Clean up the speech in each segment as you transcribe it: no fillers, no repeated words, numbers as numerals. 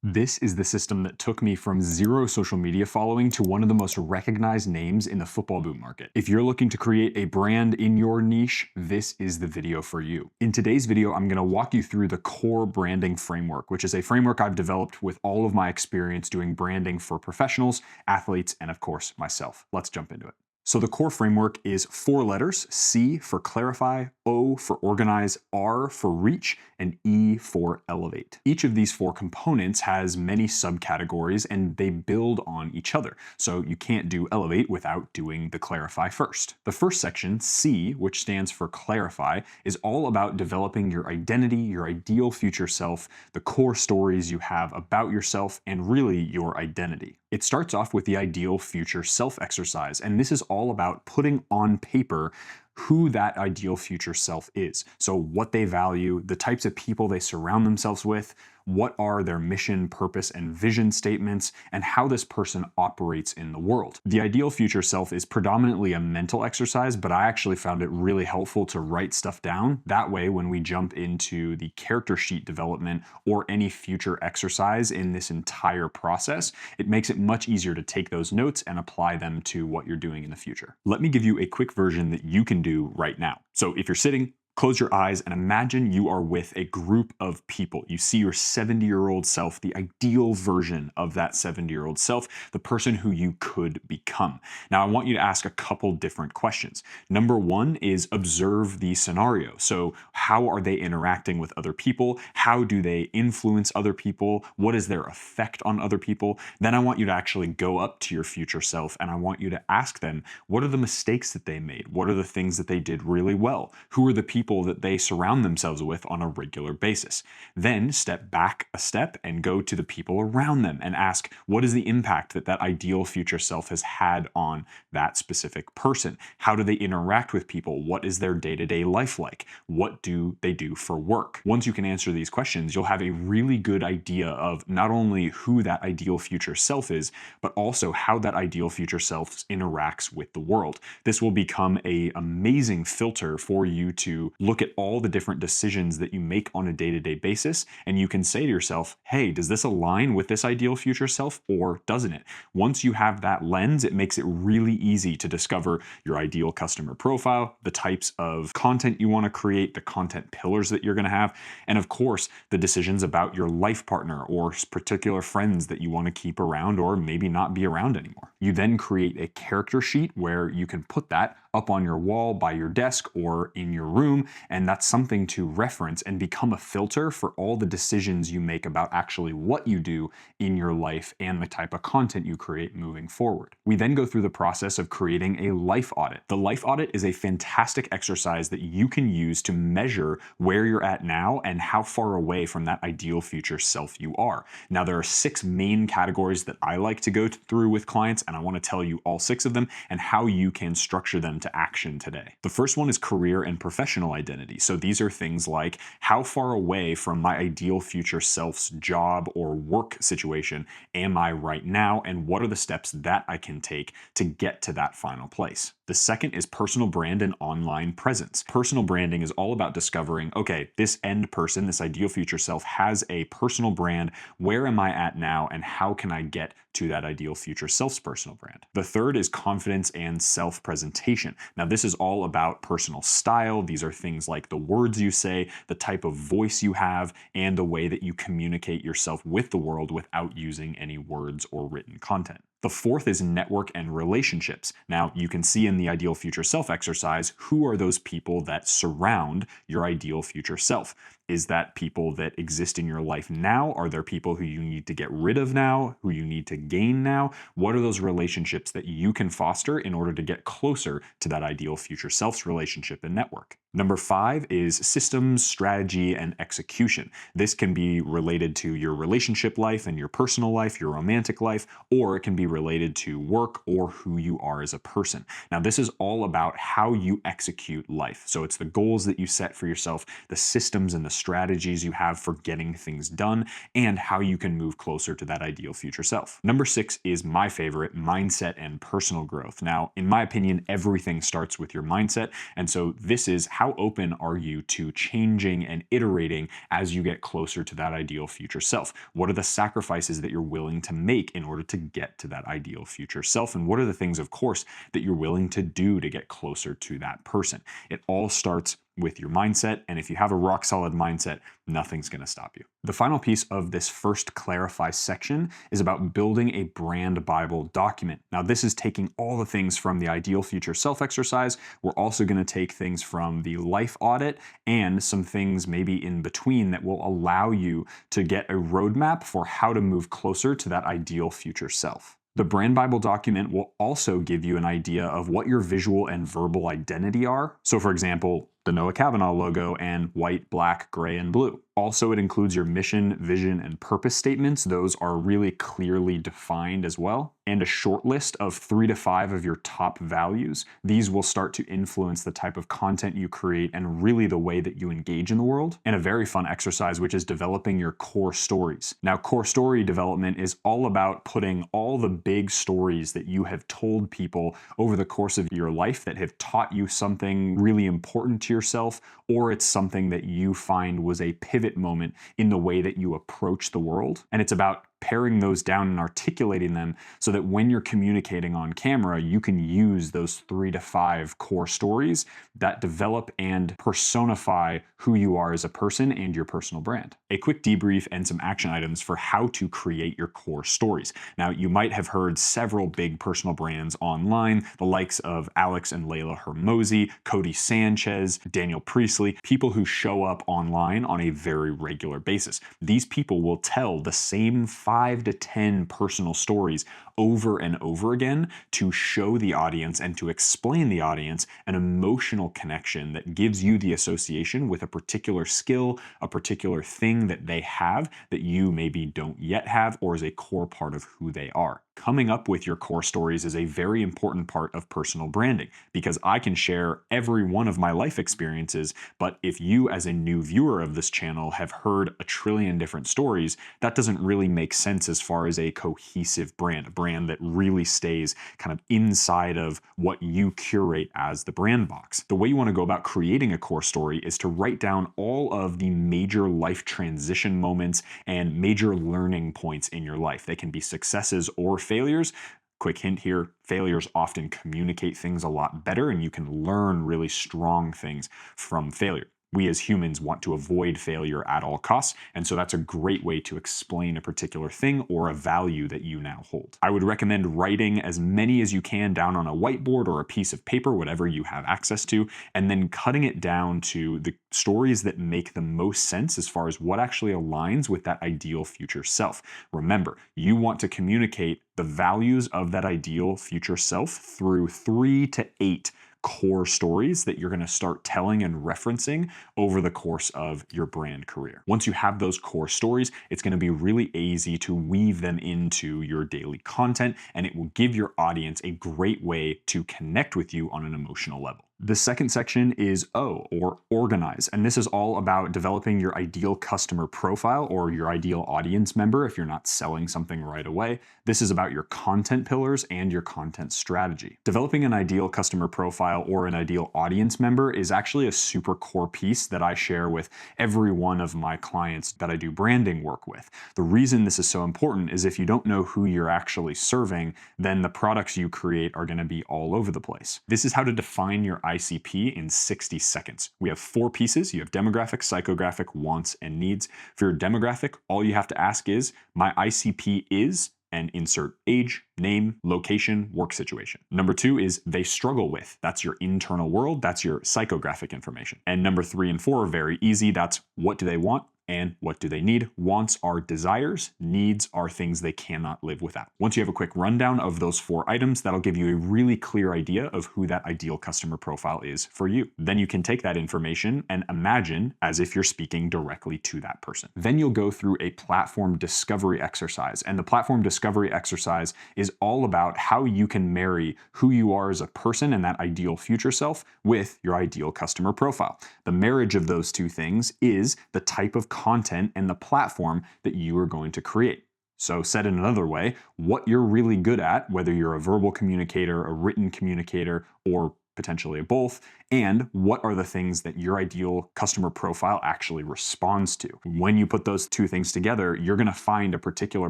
This is the system that took me from zero social media following to one of the most recognized names in the football boot market. If you're looking to create a brand in your niche, this is the video for you. In today's video, I'm going to walk you through the core branding framework, which is a framework I've developed with all of my experience doing branding for professionals, athletes, and of course, myself. Let's jump into it. So the core framework is 4 letters: C for clarify, O for organize, R for reach, and E for elevate. Each of these 4 components has many subcategories and they build on each other. So you can't do elevate without doing the clarify first. The first section, C, which stands for clarify, is all about developing your identity, your ideal future self, the core stories you have about yourself, and really your identity. It starts off with the ideal future self exercise, and this is all about putting on paper who that ideal future self is. So, what they value, the types of people they surround themselves with, what are their mission, purpose, and vision statements, and how this person operates in the world. The ideal future self is predominantly a mental exercise, but I actually found it really helpful to write stuff down. That way, when we jump into the character sheet development or any future exercise in this entire process, it makes it much easier to take those notes and apply them to what you're doing in the future. Let me give you a quick version that you can do right now. So if you're sitting, close your eyes and imagine you are with a group of people. You see your 70-year-old self, the ideal version of that 70-year-old self, the person who you could become. Now, I want you to ask a couple different questions. Number one is observe the scenario. So how are they interacting with other people? How do they influence other people? What is their effect on other people? Then I want you to actually go up to your future self and I want you to ask them, what are the mistakes that they made? What are the things that they did really well? Who are the people that they surround themselves with on a regular basis? Then step back a step and go to the people around them and ask, what is the impact that that ideal future self has had on that specific person? How do they interact with people? What is their day-to-day life like? What do they do for work? Once you can answer these questions, you'll have a really good idea of not only who that ideal future self is, but also how that ideal future self interacts with the world. This will become an amazing filter for you to look at all the different decisions that you make on a day-to-day basis, and you can say to yourself, hey, does this align with this ideal future self or doesn't it? Once you have that lens, it makes it really easy to discover your ideal customer profile, the types of content you want to create, the content pillars that you're going to have, and of course, the decisions about your life partner or particular friends that you want to keep around or maybe not be around anymore. You then create a character sheet where you can put that up on your wall, by your desk, or in your room, and that's something to reference and become a filter for all the decisions you make about actually what you do in your life and the type of content you create moving forward. We then go through the process of creating a life audit. The life audit is a fantastic exercise that you can use to measure where you're at now and how far away from that ideal future self you are. Now, there are 6 main categories that I like to go through with clients, and I want to tell you all 6 of them and how you can structure them to action today. The first one is career and professional identity. So these are things like, how far away from my ideal future self's job or work situation am I right now, and what are the steps that I can take to get to that final place? The second is personal brand and online presence. Personal branding is all about discovering, okay, this end person, this ideal future self has a personal brand. Where am I at now, and how can I get to that ideal future self's personal brand? The third is confidence and self-presentation. Now, this is all about personal style. These are things like the words you say, the type of voice you have, and the way that you communicate yourself with the world without using any words or written content. The fourth is network and relationships. Now, you can see in the ideal future self exercise, who are those people that surround your ideal future self? Is that people that exist in your life now? Are there people who you need to get rid of now, who you need to gain now? What are those relationships that you can foster in order to get closer to that ideal future self's relationship and network? Number 5 is systems, strategy, and execution. This can be related to your relationship life and your personal life, your romantic life, or it can be related to work or who you are as a person. Now, this is all about how you execute life. So it's the goals that you set for yourself, the systems and the strategies you have for getting things done, and how you can move closer to that ideal future self. Number 6 is my favorite, mindset and personal growth. Now, in my opinion, everything starts with your mindset. And so this is, how open are you to changing and iterating as you get closer to that ideal future self? What are the sacrifices that you're willing to make in order to get to that ideal future self? And what are the things, of course, that you're willing to do to get closer to that person? It all starts with your mindset. And if you have a rock solid mindset, nothing's going to stop you. The final piece of this first clarify section is about building a brand Bible document. Now, this is taking all the things from the ideal future self exercise. We're also going to take things from the life audit and some things maybe in between that will allow you to get a roadmap for how to move closer to that ideal future self. The Brand Bible document will also give you an idea of what your visual and verbal identity are. So for example, the Noah Kavanaugh logo and white, black, gray, and blue. Also, it includes your mission, vision, and purpose statements. Those are really clearly defined as well. And a short list of 3 to 5 of your top values. These will start to influence the type of content you create and really the way that you engage in the world. And a very fun exercise, which is developing your core stories. Now, core story development is all about putting all the big stories that you have told people over the course of your life that have taught you something really important to yourself, or it's something that you find was a pivot moment in the way that you approach the world. And it's about paring those down and articulating them so that when you're communicating on camera, you can use those 3 to 5 core stories that develop and personify who you are as a person and your personal brand. A quick debrief and some action items for how to create your core stories. Now, you might have heard several big personal brands online, the likes of Alex and Layla Hermosi, Cody Sanchez, Daniel Priestley, people who show up online on a very regular basis. These people will tell the same 5 to 10 personal stories over and over again to show the audience and to explain the audience an emotional connection that gives you the association with a particular skill, a particular thing that they have that you maybe don't yet have or is a core part of who they are. Coming up with your core stories is a very important part of personal branding because I can share every one of my life experiences, but if you as a new viewer of this channel have heard a trillion different stories, that doesn't really make sense as far as a cohesive brand, a brand that really stays kind of inside of what you curate as the brand box. The way you want to go about creating a core story is to write down all of the major life transition moments and major learning points in your life. They can be successes or failures. Quick hint here, failures often communicate things a lot better and you can learn really strong things from failure. We as humans want to avoid failure at all costs, and so that's a great way to explain a particular thing or a value that you now hold. I would recommend writing as many as you can down on a whiteboard or a piece of paper, whatever you have access to, and then cutting it down to the stories that make the most sense as far as what actually aligns with that ideal future self. Remember, you want to communicate the values of that ideal future self through 3 to 8 core stories that you're going to start telling and referencing over the course of your brand career. Once you have those core stories, it's going to be really easy to weave them into your daily content, and it will give your audience a great way to connect with you on an emotional level. The second section is O, or organize, and this is all about developing your ideal customer profile or your ideal audience member if you're not selling something right away. This is about your content pillars and your content strategy. Developing an ideal customer profile or an ideal audience member is actually a super core piece that I share with every one of my clients that I do branding work with. The reason this is so important is if you don't know who you're actually serving, then the products you create are going to be all over the place. This is how to define your ICP in 60 seconds. We have 4 pieces. You have demographic, psychographic, wants, and needs. For your demographic, all you have to ask is, my ICP is, and insert age, name, location, work situation. Number 2 is they struggle with. That's your internal world. That's your psychographic information. And number 3 and 4 are very easy. That's what do they want? and what do they need? Wants are desires, needs are things they cannot live without. Once you have a quick rundown of those 4 items, that'll give you a really clear idea of who that ideal customer profile is for you. Then you can take that information and imagine as if you're speaking directly to that person. Then you'll go through a platform discovery exercise, and the platform discovery exercise is all about how you can marry who you are as a person and that ideal future self with your ideal customer profile. The marriage of those two things is the type of content and the platform that you are going to create. So said in another way, what you're really good at, whether you're a verbal communicator, a written communicator, or potentially both, and what are the things that your ideal customer profile actually responds to. When you put those two things together, you're gonna find a particular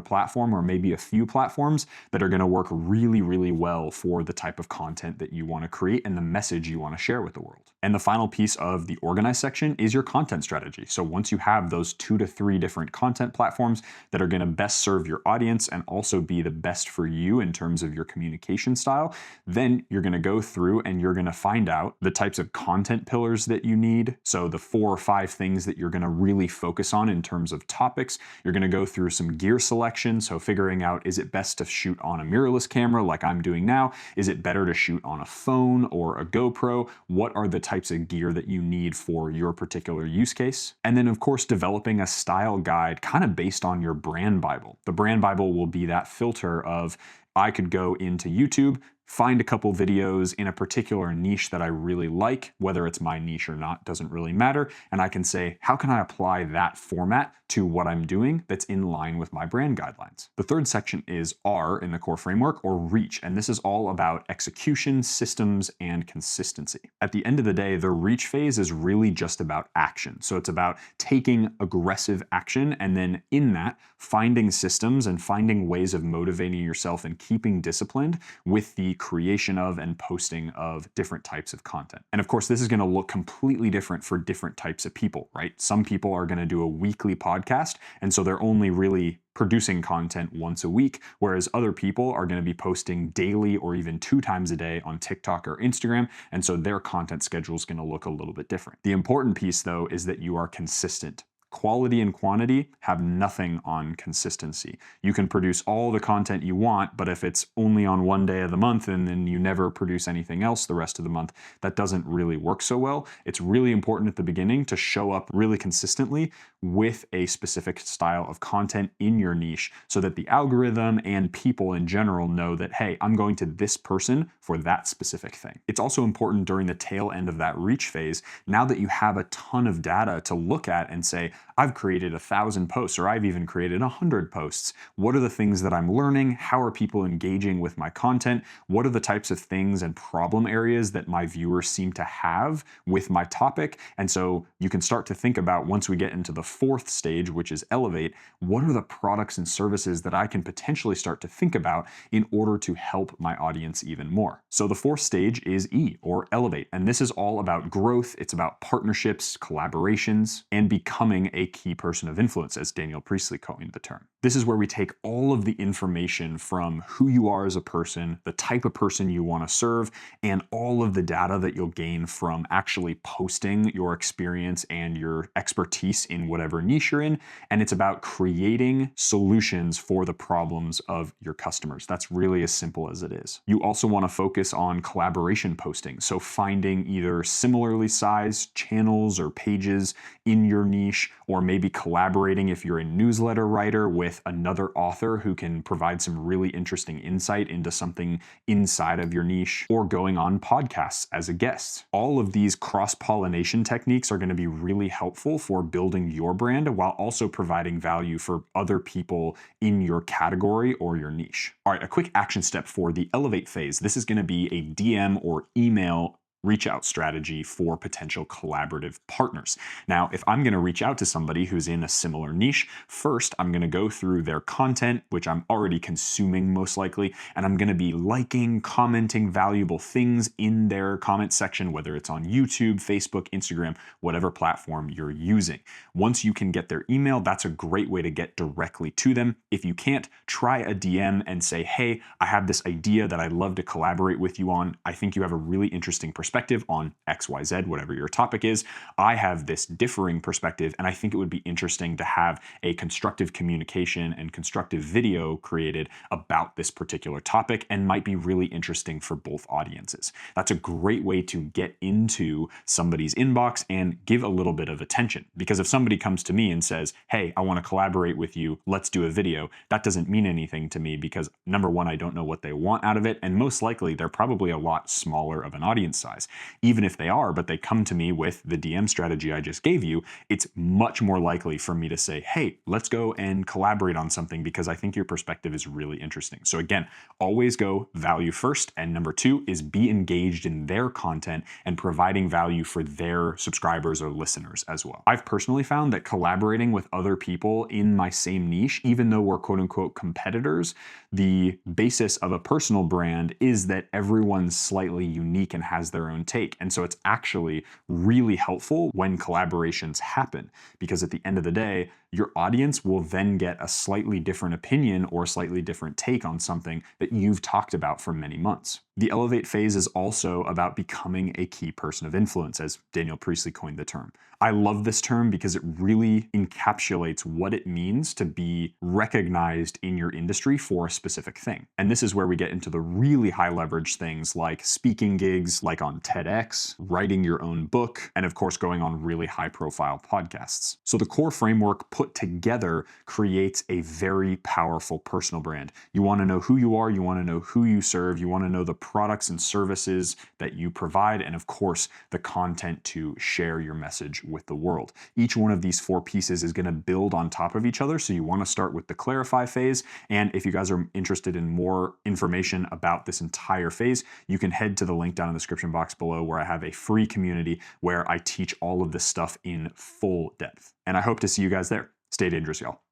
platform or maybe a few platforms that are gonna work really, really well for the type of content that you wanna create and the message you wanna share with the world. And the final piece of the organize section is your content strategy. So once you have those 2 to 3 different content platforms that are gonna best serve your audience and also be the best for you in terms of your communication style, then you're gonna go through and you're gonna find out the types of content pillars that you need. So the 4 or 5 things that you're gonna really focus on in terms of topics. You're gonna go through some gear selection. So figuring out, is it best to shoot on a mirrorless camera like I'm doing now? Is it better to shoot on a phone or a GoPro? What are the types of gear that you need for your particular use case? And then of course, developing a style guide kind of based on your brand Bible. The brand Bible will be that filter of, I could go into YouTube, find a couple videos in a particular niche that I really like, whether it's my niche or not, doesn't really matter. And I can say, how can I apply that format to what I'm doing that's in line with my brand guidelines? The third section is R in the core framework, or reach. And this is all about execution, systems, and consistency. At the end of the day, the reach phase is really just about action. So it's about taking aggressive action, and then in that, finding systems and finding ways of motivating yourself and keeping disciplined with the creation of and posting of different types of content. And of course, this is going to look completely different for different types of people, right? Some people are going to do a weekly podcast, and so they're only really producing content once a week, whereas other people are going to be posting daily or even 2 times a day on TikTok or Instagram, and so their content schedule is going to look a little bit different. The important piece, though, is that you are consistent. Quality and quantity have nothing on consistency. You can produce all the content you want, but if it's only on one day of the month and then you never produce anything else the rest of the month, that doesn't really work so well. It's really important at the beginning to show up really consistently with a specific style of content in your niche so that the algorithm and people in general know that, hey, I'm going to this person for that specific thing. It's also important during the tail end of that reach phase, now that you have a ton of data to look at and say, I've created 1,000 posts, or I've even created 100 posts. What are the things that I'm learning? How are people engaging with my content? What are the types of things and problem areas that my viewers seem to have with my topic? And so you can start to think about, once we get into the 4th stage, which is elevate, what are the products and services that I can potentially start to think about in order to help my audience even more? So the 4th stage is E, or elevate. And this is all about growth. It's about partnerships, collaborations, and becoming a key person of influence, as Daniel Priestley coined the term. This is where we take all of the information from who you are as a person, the type of person you want to serve, and all of the data that you'll gain from actually posting your experience and your expertise in whatever niche you're in. And it's about creating solutions for the problems of your customers. That's really as simple as it is. You also want to focus on collaboration posting. So finding either similarly sized channels or pages in your niche, or maybe collaborating if you're a newsletter writer with another author who can provide some really interesting insight into something inside of your niche, or going on podcasts as a guest. All of these cross-pollination techniques are going to be really helpful for building your brand while also providing value for other people in your category or your niche. All right, a quick action step for the elevate phase. This is going to be a DM or email reach out strategy for potential collaborative partners. Now, if I'm going to reach out to somebody who's in a similar niche, first I'm going to go through their content, which I'm already consuming most likely, and I'm going to be liking, commenting valuable things in their comment section, whether it's on YouTube, Facebook, Instagram, whatever platform you're using. Once you can get their email, that's a great way to get directly to them. If you can't, try a DM and say, hey, I have this idea that I'd love to collaborate with you on. I think you have a really interesting perspective perspective on XYZ, whatever your topic is. I have this differing perspective, and I think it would be interesting to have a constructive communication and constructive video created about this particular topic, and might be really interesting for both audiences. That's a great way to get into somebody's inbox and give a little bit of attention. Because if somebody comes to me and says, hey, I want to collaborate with you, let's do a video, that doesn't mean anything to me because number one, I don't know what they want out of it, and most likely they're probably a lot smaller of an audience size. Even if they are, but they come to me with the DM strategy I just gave you, it's much more likely for me to say, hey, let's go and collaborate on something because I think your perspective is really interesting. So again, always go value first. And number two is be engaged in their content and providing value for their subscribers or listeners as well. I've personally found that collaborating with other people in my same niche, even though we're quote unquote competitors, the basis of a personal brand is that everyone's slightly unique and has their own take. And so it's actually really helpful when collaborations happen, because at the end of the day, your audience will then get a slightly different opinion or slightly different take on something that you've talked about for many months. The elevate phase is also about becoming a key person of influence, as Daniel Priestley coined the term. I love this term because it really encapsulates what it means to be recognized in your industry for a specific thing. And this is where we get into the really high leverage things like speaking gigs, like on TEDx, writing your own book, and of course going on really high profile podcasts. So the core framework put together creates a very powerful personal brand. You want to know who you are, you want to know who you serve, you want to know the products and services that you provide, and of course the content to share your message with the world. Each one of these four pieces is going to build on top of each other, so you want to start with the clarify phase. And if you guys are interested in more information about this entire phase, you can head to the link down in the description box below, where I have a free community where I teach all of this stuff in full depth. And I hope to see you guys there. Stay dangerous, y'all.